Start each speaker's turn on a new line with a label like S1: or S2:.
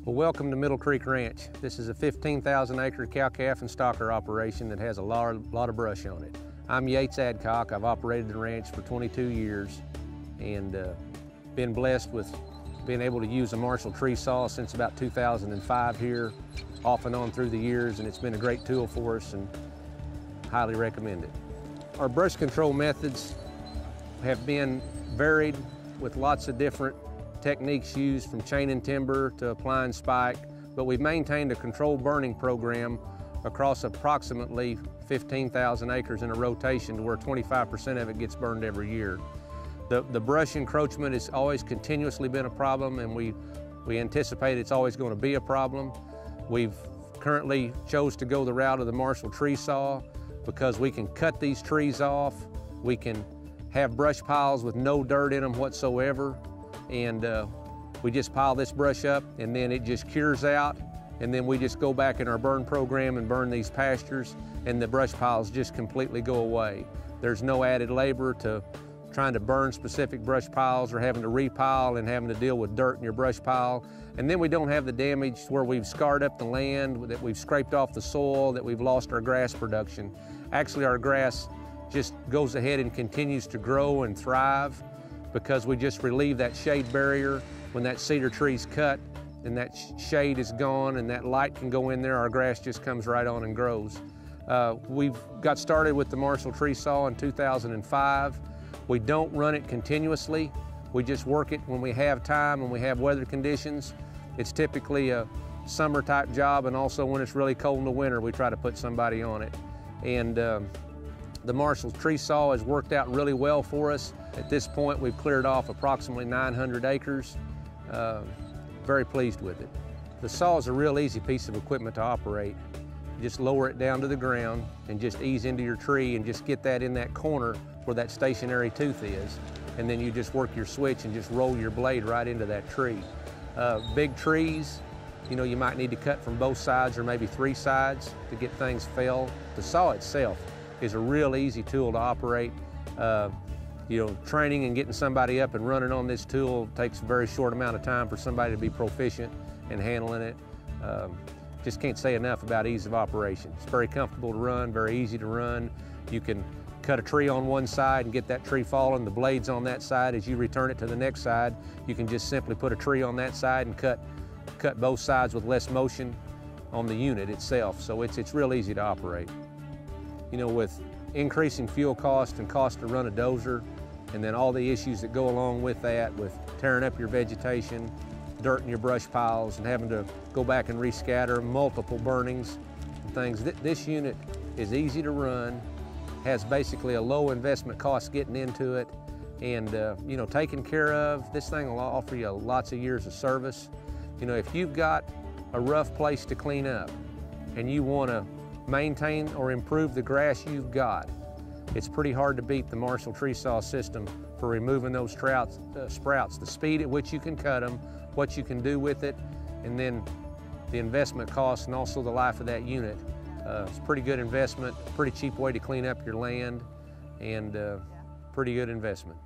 S1: Well, welcome to Middle Creek Ranch. This is a 15,000-acre cow-calf and stocker operation that has a lot of brush on it. I'm Yates Adcock. I've operated the ranch for 22 years and been blessed with being able to use a Marshall tree saw since about 2005 here, off and on through the years, and it's been a great tool for us and highly recommend it. Our brush control methods have been varied with lots of different techniques used, from chaining timber to applying spike, but we've maintained a controlled burning program across approximately 15,000 acres in a rotation to where 25% of it gets burned every year. The brush encroachment has always continuously been a problem, and we anticipate it's always going to be a problem. We've currently chose to go the route of the Marshall tree saw because we can cut these trees off, we can have brush piles with no dirt in them whatsoever, and we just pile this brush up and then it just cures out, and then we just go back in our burn program and burn these pastures, and the brush piles just completely go away. There's no added labor to trying to burn specific brush piles or having to repile and having to deal with dirt in your brush pile. And then we don't have the damage where we've scarred up the land, that we've scraped off the soil, that we've lost our grass production. Actually, our grass just goes ahead and continues to grow and thrive because we just relieve that shade barrier. When that cedar tree's cut and that shade is gone and that light can go in there, our grass just comes right on and grows. We've got started with the Marshall tree saw in 2005. We don't run it continuously. We just work it when we have time, when we have weather conditions. It's typically a summer type job, and also when it's really cold in the winter, we try to put somebody on it. And the Marshall tree saw has worked out really well for us. At this point, we've cleared off approximately 900 acres. Very pleased with it. The saw is a real easy piece of equipment to operate. You just lower it down to the ground and just ease into your tree and just get that in that corner where that stationary tooth is. And then you just work your switch and just roll your blade right into that tree. Big trees, you know, you might need to cut from both sides or maybe three sides to get things felled. The saw itself is a real easy tool to operate. You know, training and getting somebody up and running on this tool takes a very short amount of time for somebody to be proficient in handling it. Just can't say enough about ease of operation. It's very comfortable to run, very easy to run. You can cut a tree on one side and get that tree falling. The blade's on that side. As you return it to the next side, you can just simply put a tree on that side and cut both sides with less motion on the unit itself. So it's real easy to operate. You know, with increasing fuel cost and cost to run a dozer, and then all the issues that go along with that, with tearing up your vegetation, dirt in your brush piles, and having to go back and rescatter, multiple burnings and things. This unit is easy to run, has basically a low investment cost getting into it, and you know, taken care of. This thing will offer you lots of years of service. You know, if you've got a rough place to clean up and you want to maintain or improve the grass you've got, it's pretty hard to beat the Marshall tree saw system for removing those sprouts. The speed at which you can cut them, what you can do with it, and then the investment cost and also the life of that unit. It's a pretty good investment, pretty cheap way to clean up your land, and pretty good investment.